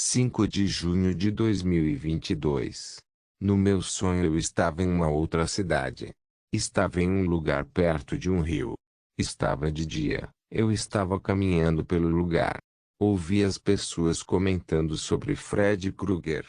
5 de junho de 2022. No meu sonho eu estava em uma outra cidade. Estava em um lugar perto de um rio. Estava de dia. Eu estava caminhando pelo lugar. Ouvi as pessoas comentando sobre Fred Krueger.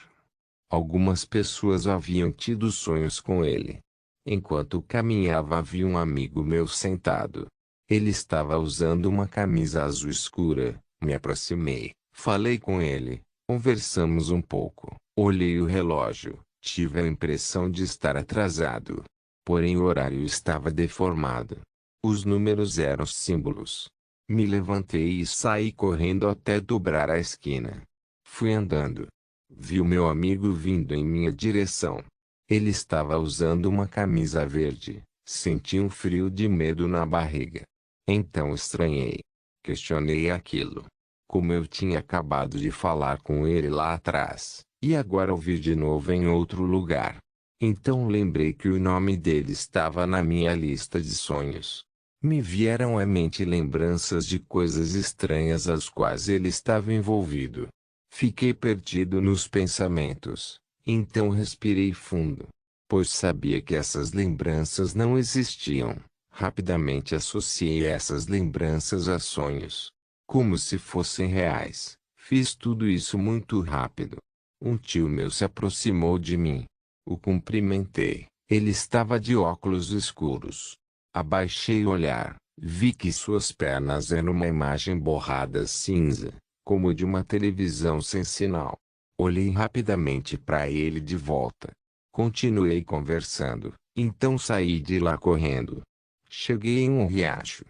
Algumas pessoas haviam tido sonhos com ele. Enquanto caminhava havia um amigo meu sentado. Ele estava usando uma camisa azul escura. Me aproximei, falei com ele. Conversamos um pouco. Olhei o relógio. Tive a impressão de estar atrasado. Porém o horário estava deformado. Os números eram símbolos. Me levantei e saí correndo até dobrar a esquina. Fui andando. Vi o meu amigo vindo em minha direção. Ele estava usando uma camisa verde. Senti um frio de medo na barriga. Então estranhei. Questionei aquilo. Como eu tinha acabado de falar com ele lá atrás, e agora o vi de novo em outro lugar. Então lembrei que o nome dele estava na minha lista de sonhos. Me vieram à mente lembranças de coisas estranhas às quais ele estava envolvido. Fiquei perdido nos pensamentos. Então respirei fundo. Pois sabia que essas lembranças não existiam. Rapidamente associei essas lembranças a sonhos. Como se fossem reais. Fiz tudo isso muito rápido. Um tio meu se aproximou de mim. O cumprimentei. Ele estava de óculos escuros. Abaixei o olhar. Vi que suas pernas eram uma imagem borrada cinza, como de uma televisão sem sinal. Olhei rapidamente para ele de volta. Continuei conversando. Então saí de lá correndo. Cheguei em um riacho.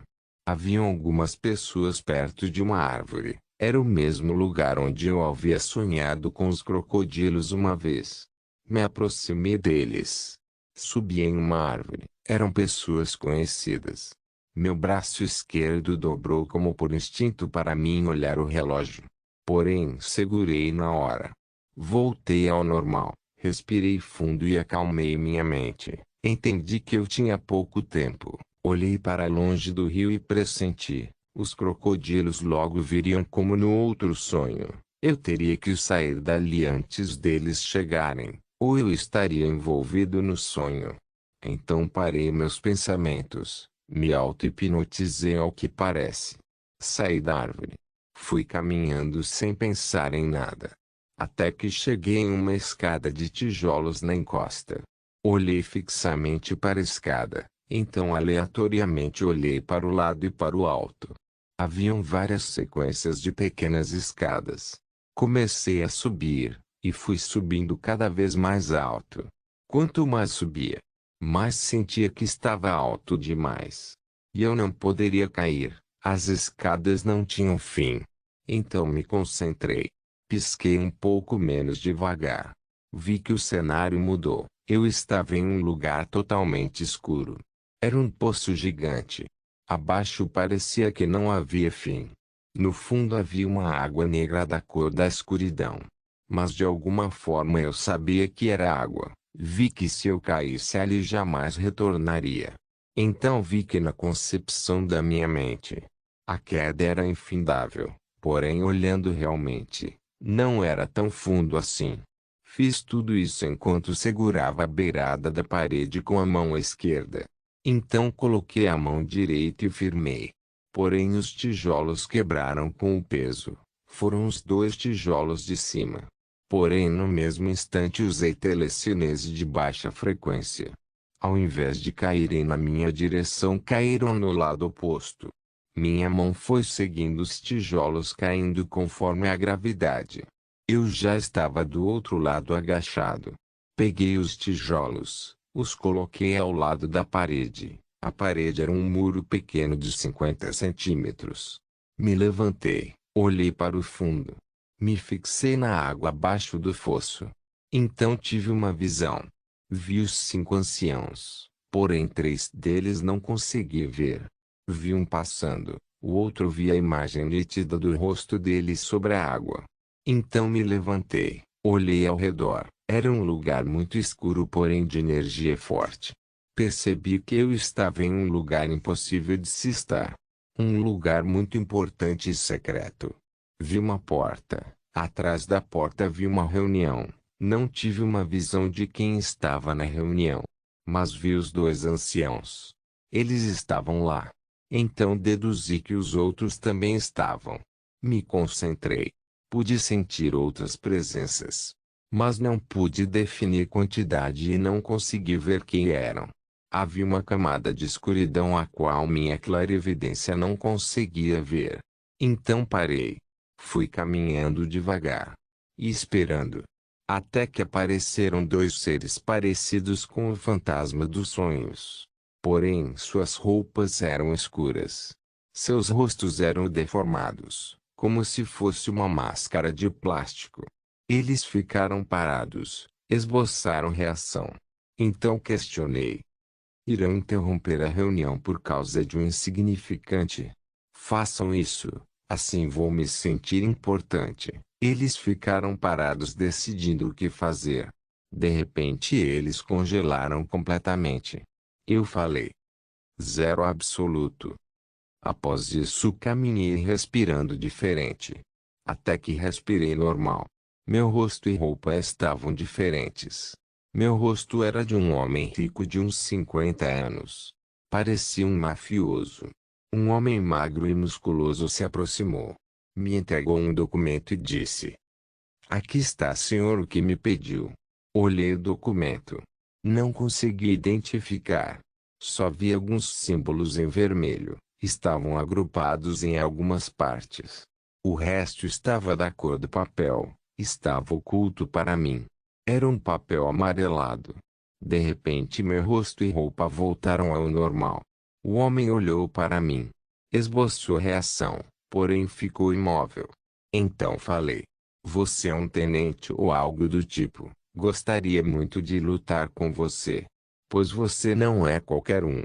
Haviam algumas pessoas perto de uma árvore. Era o mesmo lugar onde eu havia sonhado com os crocodilos uma vez. Me aproximei deles. Subi em uma árvore. Eram pessoas conhecidas. Meu braço esquerdo dobrou como por instinto para mim olhar o relógio. Porém, segurei na hora. Voltei ao normal. Respirei fundo e acalmei minha mente. Entendi que eu tinha pouco tempo. Olhei para longe do rio e pressenti. Os crocodilos logo viriam como no outro sonho. Eu teria que sair dali antes deles chegarem, ou eu estaria envolvido no sonho. Então parei meus pensamentos. Me auto-hipnotizei ao que parece. Saí da árvore. Fui caminhando sem pensar em nada. Até que cheguei em uma escada de tijolos na encosta. Olhei fixamente para a escada. Então aleatoriamente olhei para o lado e para o alto. Haviam várias sequências de pequenas escadas. Comecei a subir, e fui subindo cada vez mais alto. Quanto mais subia, mais sentia que estava alto demais. E eu não poderia cair, as escadas não tinham fim. Então me concentrei. Pisquei um pouco menos devagar. Vi que o cenário mudou. Eu estava em um lugar totalmente escuro. Era um poço gigante. Abaixo parecia que não havia fim. No fundo havia uma água negra da cor da escuridão. Mas de alguma forma eu sabia que era água. Vi que se eu caísse ali jamais retornaria. Então vi que na concepção da minha mente, a queda era infindável. Porém olhando realmente, não era tão fundo assim. Fiz tudo isso enquanto segurava a beirada da parede com a mão esquerda. Então coloquei a mão direita e firmei. Porém os tijolos quebraram com o peso. Foram os dois tijolos de cima. Porém no mesmo instante usei telecinese de baixa frequência. Ao invés de caírem na minha direção, caíram no lado oposto. Minha mão foi seguindo os tijolos caindo conforme a gravidade. Eu já estava do outro lado agachado. Peguei os tijolos, os coloquei ao lado da parede. A parede era um muro pequeno de 50 centímetros. Me levantei, olhei para o fundo. Me fixei na água abaixo do fosso. Então tive uma visão. Vi os 5 anciãos, porém 3 deles não consegui ver. Vi um passando, o outro vi a imagem nítida do rosto dele sobre a água. Então me levantei, olhei ao redor. Era um lugar muito escuro, porém de energia forte. Percebi que eu estava em um lugar impossível de se estar. Um lugar muito importante e secreto. Vi uma porta. Atrás da porta vi uma reunião. Não tive uma visão de quem estava na reunião, mas vi os dois anciãos. Eles estavam lá. Então deduzi que os outros também estavam. Me concentrei. Pude sentir outras presenças, mas não pude definir quantidade e não consegui ver quem eram. Havia uma camada de escuridão a qual minha clarividência não conseguia ver. Então parei. Fui caminhando devagar e esperando, até que apareceram dois seres parecidos com o fantasma dos sonhos. Porém, suas roupas eram escuras. Seus rostos eram deformados, como se fosse uma máscara de plástico. Eles ficaram parados, esboçaram reação. Então questionei: irão interromper a reunião por causa de um insignificante? Façam isso, assim vou me sentir importante. Eles ficaram parados decidindo o que fazer. De repente eles congelaram completamente. Eu falei: zero absoluto. Após isso caminhei respirando diferente. Até que respirei normal. Meu rosto e roupa estavam diferentes. Meu rosto era de um homem rico de uns 50 anos. Parecia um mafioso. Um homem magro e musculoso se aproximou. Me entregou um documento e disse: aqui está, senhor, o que me pediu. Olhei o documento. Não consegui identificar. Só vi alguns símbolos em vermelho. Estavam agrupados em algumas partes. O resto estava da cor do papel. Estava oculto para mim. Era um papel amarelado. De repente meu rosto e roupa voltaram ao normal. O homem olhou para mim. Esboçou reação, porém ficou imóvel. Então falei: você é um tenente ou algo do tipo. Gostaria muito de lutar com você, pois você não é qualquer um.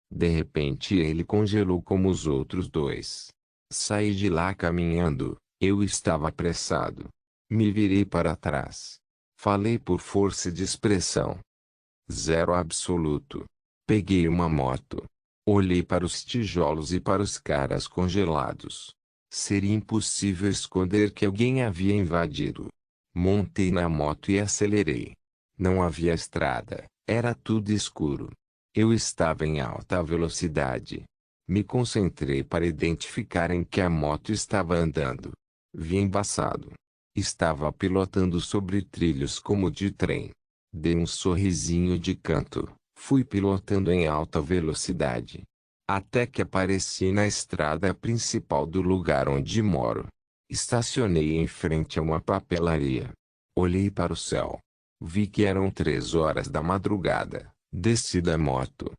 De repente ele congelou como os outros dois. Saí de lá caminhando. Eu estava apressado. Me virei para trás. Falei por força de expressão. Zero absoluto. Peguei uma moto. Olhei para os tijolos e para os caras congelados. Seria impossível esconder que alguém havia invadido. Montei na moto e acelerei. Não havia estrada, era tudo escuro. Eu estava em alta velocidade. Me concentrei para identificar em que a moto estava andando. Vi embaçado. Estava pilotando sobre trilhos como de trem. Dei um sorrisinho de canto. Fui pilotando em alta velocidade, até que apareci na estrada principal do lugar onde moro. Estacionei em frente a uma papelaria. Olhei para o céu. Vi que eram 3 horas da madrugada. Desci da moto.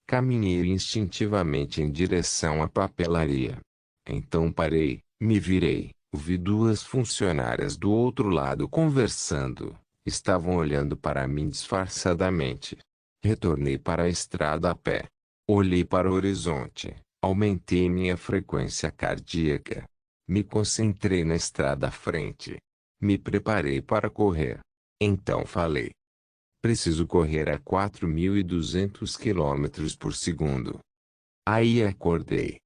Caminhei instintivamente em direção à papelaria. Então parei, me virei. Vi duas funcionárias do outro lado conversando. Estavam olhando para mim disfarçadamente. Retornei para a estrada a pé. Olhei para o horizonte. Aumentei minha frequência cardíaca. Me concentrei na estrada à frente. Me preparei para correr. Então falei: preciso correr a 4.200 km por segundo. Aí acordei.